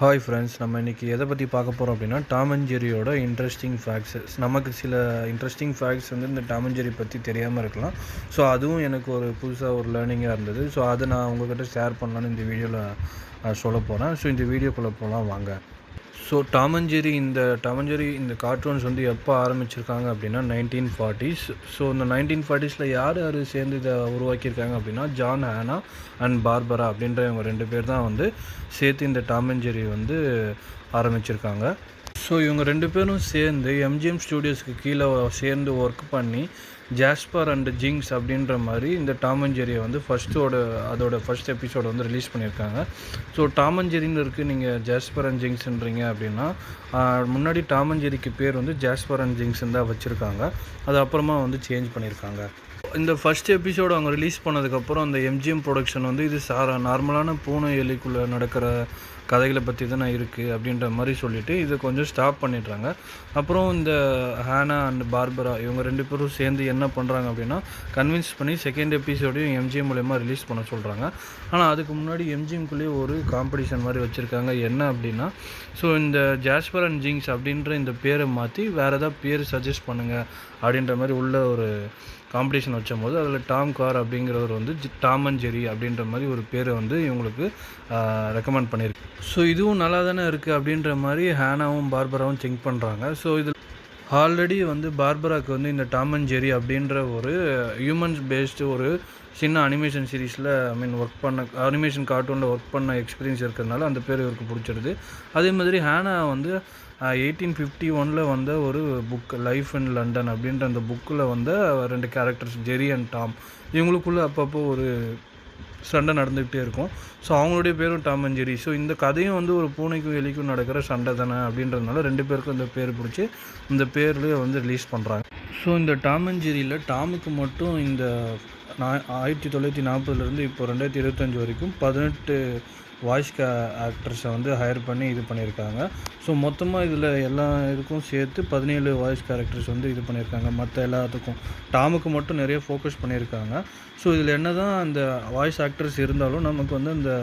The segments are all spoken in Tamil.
ஹாய் ஃப்ரெண்ட்ஸ், நம்ம இன்றைக்கி எதை பற்றி பார்க்க போகிறோம் அப்படின்னா டாம் அண்ட் ஜெரியோட இன்ட்ரெஸ்டிங் ஃபேக்ட்ஸு. நமக்கு சில இன்ட்ரெஸ்டிங் ஃபேக்ட்ஸ் வந்து இந்த டாம் அண்ட் ஜெரி பற்றி தெரியாமல் இருக்கலாம். ஸோ அதுவும் எனக்கு ஒரு புதுசாக ஒரு லேர்னிங்காக இருந்தது. ஸோ அதை நான் உங்கள்கிட்ட ஷேர் பண்ணலான்னு இந்த வீடியோவில் சொல்ல போகிறேன். ஸோ இந்த வீடியோக்குள்ளே போகலாம் வாங்க. ஸோ டாம் அண்ட் ஜெரி இந்த கார்ட்டூன்ஸ் வந்து எப்போ ஆரம்பிச்சிருக்காங்க அப்படின்னா 1940s. ஸோ இந்த 1940s யார் சேர்ந்து இதை உருவாக்கியிருக்காங்க அப்படின்னா ஜான் ஹேனா அண்ட் பார்பரா அப்படின்ற இவங்க 2 பேர் தான் வந்து சேர்த்து இந்த டாம் அண்ட் ஜெரி வந்து ஆரம்பிச்சிருக்காங்க. ஸோ இவங்க 2 பேரும் சேர்ந்து எம்ஜிஎம் ஸ்டூடியோஸ்க்கு கீழே சேர்ந்து ஒர்க் பண்ணி ஜாஸ்பர் அண்ட் ஜிங்ஸ் அப்படின்ற மாதிரி இந்த டாம் அண்ட் ஜெரியை வந்து அதோட ஃபர்ஸ்ட் எபிசோடு வந்து ரிலீஸ் பண்ணியிருக்காங்க. ஸோ டாம் அண்ட் ஜெரின்னு இருக்குது, நீங்கள் ஜாஸ்பர் அண்ட் ஜிங்ஸ்ன்றீங்க அப்படின்னா முன்னாடி டாம் அண்ட் ஜெரிக்கு பேர் வந்து ஜாஸ்பர் அண்ட் ஜிங்ஸ்ன்னு தான் வச்சுருக்காங்க. அது அப்புறமா வந்து சேஞ்ச் பண்ணியிருக்காங்க. இந்த ஃபர்ஸ்ட் எபிசோடு அவங்க ரிலீஸ் பண்ணதுக்கப்புறம் அந்த எம்ஜிஎம் ப்ரொடக்ஷன் வந்து இது நார்மலான பூனை எலிக்குள்ளே நடக்கிற கதைகளை பற்றி தானே இருக்குது அப்படின்ற மாதிரி சொல்லிவிட்டு இதை கொஞ்சம் ஸ்டாப் பண்ணிடுறாங்க. அப்புறம் இந்த ஹேனா அண்ட் பார்பரா இவங்க 2 பேரும் சேர்ந்து என்ன பண்ணுறாங்க அப்படின்னா கன்வின்ஸ் பண்ணி செகண்ட் எபிசோடையும் எம்ஜிஎம் மூலயமா ரிலீஸ் பண்ண சொல்கிறாங்க. ஆனால் அதுக்கு முன்னாடி எம்ஜிஎம்குள்ளேயே ஒரு காம்படிஷன் மாதிரி வச்சுருக்காங்க. என்ன அப்படின்னா ஸோ இந்த ஜாஸ்பர் அண்ட் ஜிங்ஸ் அப்படின்ற இந்த பேரை மாற்றி வேறு ஏதாவது பேர் சஜஸ்ட் பண்ணுங்கள் அப்படின்ற மாதிரி உள்ள ஒரு காம்படிஷன் வச்சும்போது அதில் டாம் கார் அப்படிங்கிறவர் வந்து டாம் அண்ட் ஜெரி அப்படின்ற மாதிரி ஒரு பேரை வந்து இவங்களுக்கு ரெக்கமெண்ட் பண்ணியிருக்கு. ஸோ இதுவும் நல்லா தானே இருக்குது அப்படின்ற மாதிரி ஹேனாவும் பார்பராவும் திங்க் பண்ணுறாங்க. ஸோ இதில் ஆல்ரெடி வந்து பார்பராவுக்கு வந்து இந்த டாம் அண்ட் ஜெரி அப்படின்ற ஒரு ஹியூமன்ஸ் பேஸ்டு ஒரு சின்ன அனிமேஷன் சீரீஸில் அனிமேஷன் கார்ட்டூனில் ஒர்க் பண்ண எக்ஸ்பீரியன்ஸ் இருக்கிறதுனால அந்த பேர் இவருக்கு பிடிச்சிருது. அதே மாதிரி ஹேனா வந்து 1851 வந்த ஒரு புக் லைஃப் இன் லண்டன் அப்படின்ற அந்த புக்கில் வந்து 2 கேரக்டர்ஸ் ஜெரி அண்ட் டாம் இவங்களுக்குள்ளே அப்பப்போ ஒரு சண்டை நடந்துக்கிட்டே இருக்கும். ஸோ அவங்களுடைய பேரும் டாம் அண்ட் ஜெரி. ஸோ இந்த கதையும் வந்து ஒரு பூனைக்கும் எலிக்கும் நடக்கிற சண்டை தானே அப்படின்றதுனால 2 பேருக்கும் இந்த பேர் பிடிச்சி இந்த பேர்லேயே வந்து ரிலீஸ் பண்ணுறாங்க. ஸோ இந்த டாம் அண்ட் ஜெரியில் டாமுக்கு மட்டும் இந்த 1940 இப்போ 2025 வரைக்கும் 18 வாய்ஸ் ஆக்டர்ஸை வந்து ஹையர் பண்ணி இது பண்ணியிருக்காங்க. ஸோ மொத்தமாக இதில் எல்லா இதுக்கும் சேர்த்து 17 வாய்ஸ் கேரக்டர்ஸ் வந்து இது பண்ணியிருக்காங்க. மற்ற எல்லாத்துக்கும் டாமுக்கு மட்டும் நிறைய ஃபோக்கஸ் பண்ணியிருக்காங்க. ஸோ இதில் என்ன தான் அந்த வாய்ஸ் ஆக்டர்ஸ் இருந்தாலும் நமக்கு வந்து இந்த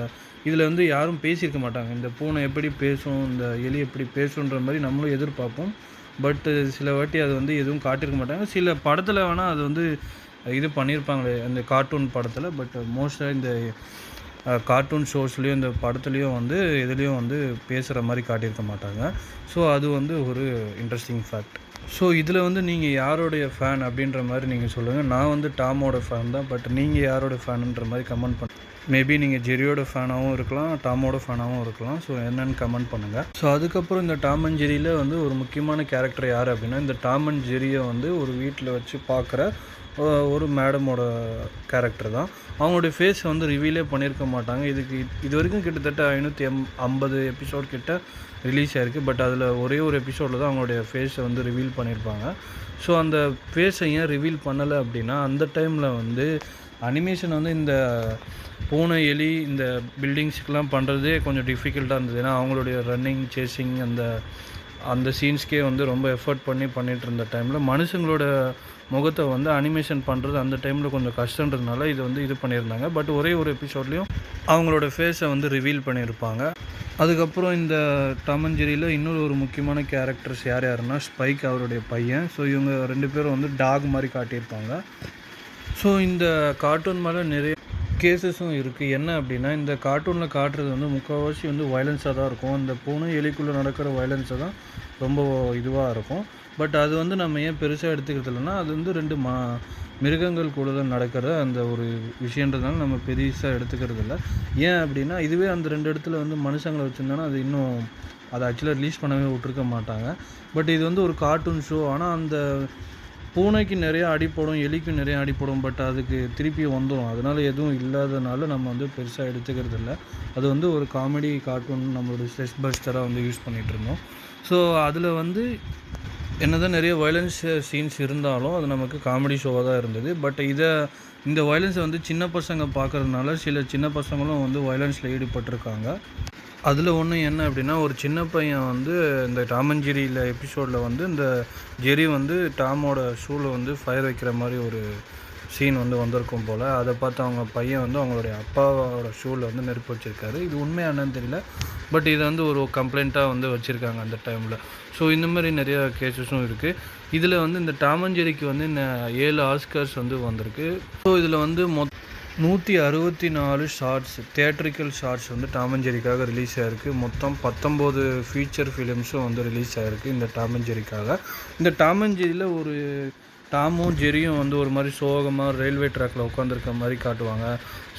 இதில் வந்து யாரும் பேசியிருக்க மாட்டாங்க. இந்த பூனை எப்படி பேசும், இந்த எலி எப்படி பேசுன்ற மாதிரி நம்மளும் எதிர்பார்ப்போம். பட்டு சில வாட்டி அது வந்து எதுவும் காட்டியிருக்க மாட்டாங்க. சில படத்தில் வேணால் அது வந்து இது பண்ணியிருப்பாங்களே அந்த கார்ட்டூன் படத்தில். பட் மோஸ்ட்டாக இந்த கார்ட்டூன் ஷோஸ்லேயும் இந்த படத்துலேயும் வந்து எதுலேயும் வந்து பேசுகிற மாதிரி காட்டியிருக்க மாட்டாங்க. ஸோ அது வந்து ஒரு இன்ட்ரெஸ்டிங் ஃபேக்ட். ஸோ இதில் வந்து நீங்கள் யாரோடைய ஃபேன் அப்படின்ற மாதிரி நீங்கள் சொல்லுங்கள். நான் வந்து டாமோட ஃபேன் தான். பட் நீங்கள் யாரோட ஃபேனுன்ற மாதிரி கமெண்ட் பண்ண மேபி நீங்கள் ஜெரியோட ஃபேனாகவும் இருக்கலாம், டாமோட ஃபேனாகவும் இருக்கலாம். ஸோ என்னென்னு கமெண்ட் பண்ணுங்கள். ஸோ அதுக்கப்புறம் இந்த டாம் அண்ட் ஜெரியில் வந்து ஒரு முக்கியமான கேரக்டர் யார் அப்படின்னா இந்த டாம் அண்ட் ஜெரியை வந்து ஒரு வீட்டில் வச்சு பார்க்குற ஒரு மேடமோட கேரக்டர் தான். அவங்களுடைய ஃபேஸை வந்து ரிவீலே பண்ணியிருக்க மாட்டாங்க. இது வரைக்கும் கிட்டத்தட்ட 550 எபிசோட் கிட்ட ரிலீஸ் ஆகிருக்கு. பட் அதில் ஒரே ஒரு எபிசோடில் தான் அவங்களுடைய ஃபேஸை வந்து ரிவீல் பண்ணியிருப்பாங்க. ஸோ அந்த ஃபேஸை ஏன் ரிவீல் பண்ணலை அப்படின்னா அந்த டைமில் வந்து அனிமேஷன் வந்து இந்த பூனை எலி இந்த பில்டிங்ஸுக்கெலாம் பண்ணுறதே கொஞ்சம் டிஃபிகல்ட்டாக இருந்தது. ஏன்னா அவங்களுடைய ரன்னிங் சேசிங் அந்த சீன்ஸ்க்கே வந்து ரொம்ப எஃபர்ட் பண்ணிகிட்டு இருந்த டைமில் மனுஷங்களோட முகத்தை வந்து அனிமேஷன் பண்ணுறது அந்த டைமில் கொஞ்சம் கஷ்டன்றதுனால இது பண்ணியிருந்தாங்க. பட் ஒரே ஒரு எபிசோட்லேயும் அவங்களோட ஃபேஸை வந்து ரிவீல் பண்ணியிருப்பாங்க. அதுக்கப்புறம் இந்த டாம் அண்ட் ஜெரியில் இன்னொரு ஒரு முக்கியமான கேரக்டர்ஸ் யாருன்னா ஸ்பைக் அவருடைய பையன். ஸோ இவங்க 2 பேரும் வந்து டாக் மாதிரி காட்டியிருப்பாங்க. ஸோ இந்த கார்ட்டூன் மேலே நிறைய கேசஸும் இருக்குது. என்ன அப்படின்னா இந்த கார்ட்டூனில் காட்டுறது வந்து முக்கால்வாசி வந்து வயலன்ஸாக தான் இருக்கும். அந்த பூனை எலிக்குள்ளே நடக்கிற வயலன்ஸை தான் ரொம்ப இதுவாக இருக்கும். பட் அது வந்து நம்ம ஏன் பெருசாக எடுத்துக்கிறது இல்லைன்னா அது வந்து 2 மிருகங்கள் கூட தான் நடக்கிற அந்த ஒரு விஷயன்றதுனால நம்ம பெருசாக எடுத்துக்கிறது இல்லை. ஏன் அப்படின்னா இதுவே அந்த 2 இடத்துல வந்து மனுஷங்களை வச்சுருந்தோன்னா அது இன்னும் அதை ஆக்சுவலாக ரிலீஸ் பண்ணவே விட்டுருக்க மாட்டாங்க. பட் இது வந்து ஒரு கார்ட்டூன் ஷோ. ஆனால் அந்த பூனைக்கு நிறையா அடிப்படும், எலிக்கும் நிறையா அடிப்படும். பட் அதுக்கு திருப்பி வந்துடும். அதனால் எதுவும் இல்லாதனால நம்ம வந்து பெருசாக எடுத்துக்கிறது இல்லை. அது வந்து ஒரு காமெடி கார்ட்டூன் நம்மளோட ஸ்ட்ரெஸ் பஸ்டராக வந்து யூஸ் பண்ணிகிட்ருந்தோம். ஸோ அதில் வந்து என்ன தான் நிறைய வயலன்ஸ் சீன்ஸ் இருந்தாலும் அது நமக்கு காமெடி ஷோவாக தான் இருந்தது. பட் இந்த வயலன்ஸை வந்து சின்ன பசங்க பார்க்குறதுனால சில சின்ன பசங்களும் வந்து வயலன்ஸில் ஈடுபட்டிருக்காங்க. அதில் ஒன்று என்ன அப்படின்னா ஒரு சின்ன பையன் வந்து இந்த டாம் அண்ட் ஜெரியில் எபிசோடில் வந்து இந்த ஜெரி வந்து டாமோட ஷூவில் வந்து ஃபயர் வைக்கிற மாதிரி ஒரு சீன் வந்து வந்திருக்கும் போல். அதை பார்த்து அவங்க பையன் வந்து அவங்களுடைய அப்பாவோட ஷூவில் வந்து நெருப்பு வச்சுருக்காரு. இது உண்மையானு தெரியல, பட் இதை வந்து ஒரு கம்ப்ளைண்ட்டாக வந்து வச்சுருக்காங்க அந்த டைமில். ஸோ இந்த மாதிரி நிறையா கேசஸும் இருக்குது. இதில் வந்து இந்த டாம் அண்ட் ஜெர்ரிக்கு வந்து 7 ஆஸ்கர்ஸ் வந்து வந்திருக்கு. ஸோ இதில் வந்து 164 ஷார்ட்ஸ், தியேட்ரிக்கல் ஷார்ட்ஸ் வந்து டாம் அண்ட் ஜெர்ரிக்காக ரிலீஸ் ஆகிருக்கு. மொத்தம் 19 ஃபீச்சர் ஃபிலிம்ஸும் வந்து ரிலீஸ் ஆகிருக்கு இந்த டாம் அண்ட் ஜெர்ரிக்காக. இந்த டாம் அண்ட் ஜெர்ரியில் ஒரு டாமும் ஜெர்ரியும் வந்து ஒரு மாதிரி சோகமாக ரயில்வே ட்ராக்கில் உட்காந்துருக்க மாதிரி காட்டுவாங்க.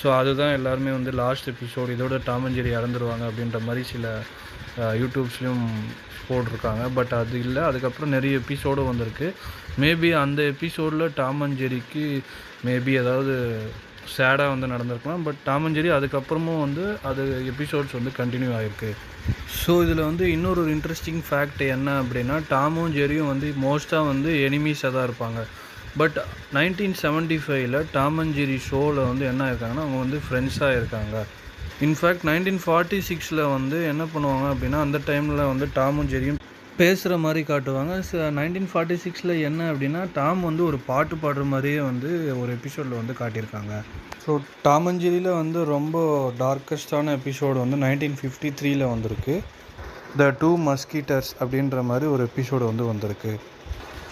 ஸோ அதுதான் எல்லாருமே வந்து லாஸ்ட் எபிசோடு, இதோட டாம் அண்ட் ஜெர்ரி இறந்துருவாங்க அப்படின்ற மாதிரி சில யூடியூப்ஸ்லேயும் போட்டிருக்காங்க. பட் அது இல்லை, அதுக்கப்புறம் நிறைய எபிசோடு வந்திருக்கு. மேபி அந்த எபிசோடில் டாம் அண்ட் ஜெர்ரிக்கு மேபி ஏதாவது சேடாக வந்து நடந்திருக்கலாம். பட் டாம் அண்ட் ஜெர்ரி அதுக்கப்புறமும் வந்து அது எபிசோட்ஸ் வந்து கண்டினியூ ஆகிருக்கு. ஸோ இதில் வந்து இன்னொரு இன்ட்ரெஸ்டிங் ஃபேக்ட் என்ன அப்படின்னா, டாமும் ஜெர்ரியும் வந்து மோஸ்ட்டாக வந்து எனிமீஸாக தான் இருப்பாங்க. பட் 1975 டாம் அண்ட் ஜெர்ரி ஷோவில் வந்து என்ன ஆயிருக்காங்கன்னா அவங்க வந்து ஃப்ரெண்ட்ஸாக இருக்காங்க. இன்ஃபேக்ட் 1946 வந்து என்ன பண்ணுவாங்க அப்படின்னா, அந்த டைமில் வந்து டாமும் ஜெர்ரியும் பேசுகிற மாதிரி காட்டுவாங்க. 1946 என்ன அப்படின்னா, டாம் வந்து ஒரு பாட்டு பாடுற மாதிரியே வந்து ஒரு எபிசோடில் வந்து காட்டியிருக்காங்க. ஸோ டாம் அண்ட் ஜெர்ரியில் வந்து ரொம்ப டார்க்கஸ்டான எபிசோடு வந்து 1953 வந்திருக்கு. த 2 மஸ்கிட்டர்ஸ் அப்படின்ற மாதிரி ஒரு எபிசோடு வந்து வந்திருக்கு.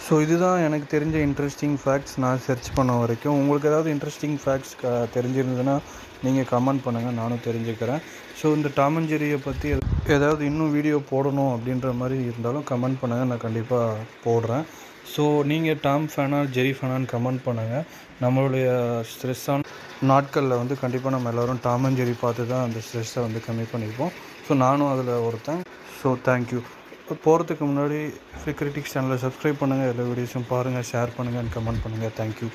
ஸோ இதுதான் எனக்கு தெரிஞ்ச இன்ட்ரெஸ்டிங் ஃபேக்ட்ஸ் நான் சர்ச் பண்ண வரைக்கும். உங்களுக்கு ஏதாவது இன்ட்ரெஸ்டிங் ஃபேக்ட்ஸ் தெரிஞ்சிருந்ததுன்னா நீங்கள் கமெண்ட் பண்ணுங்கள், நானும் தெரிஞ்சுக்கிறேன். ஸோ இந்த டாம் அண்ட் ஜெர்ரியை பற்றி ஏதாவது இன்னும் வீடியோ போடணும் அப்படின்ற மாதிரி இருந்தாலும் கமெண்ட் பண்ணுங்கள், நான் கண்டிப்பாக போடுறேன். ஸோ நீங்கள் டாம் ஃபேனா ஜெர்ரி ஃபேனான்னு கமெண்ட் பண்ணுங்கள். நம்மளுடைய ஸ்ட்ரெஸ்ஸான நாட்களில் வந்து கண்டிப்பாக நம்ம எல்லோரும் டாம் அண்ட் ஜெர்ரி பார்த்து தான் அந்த ஸ்ட்ரெஸ்ஸை வந்து கம்மி பண்ணியிருப்போம். ஸோ நானும் அதில் ஒருத்தன். So thank you. போகிறதுக்கு முன்னாடி ஃப்ரீ கிரிட்டிக்ஸ் சேனலை சப்ஸ்கிரைப் பண்ணுங்கள், எல்லா வீடியோஸும் பாருங்கள், ஷேர் பண்ணுங்கள் அண்ட் கமெண்ட் பண்ணுங்கள். தேங்க்யூ.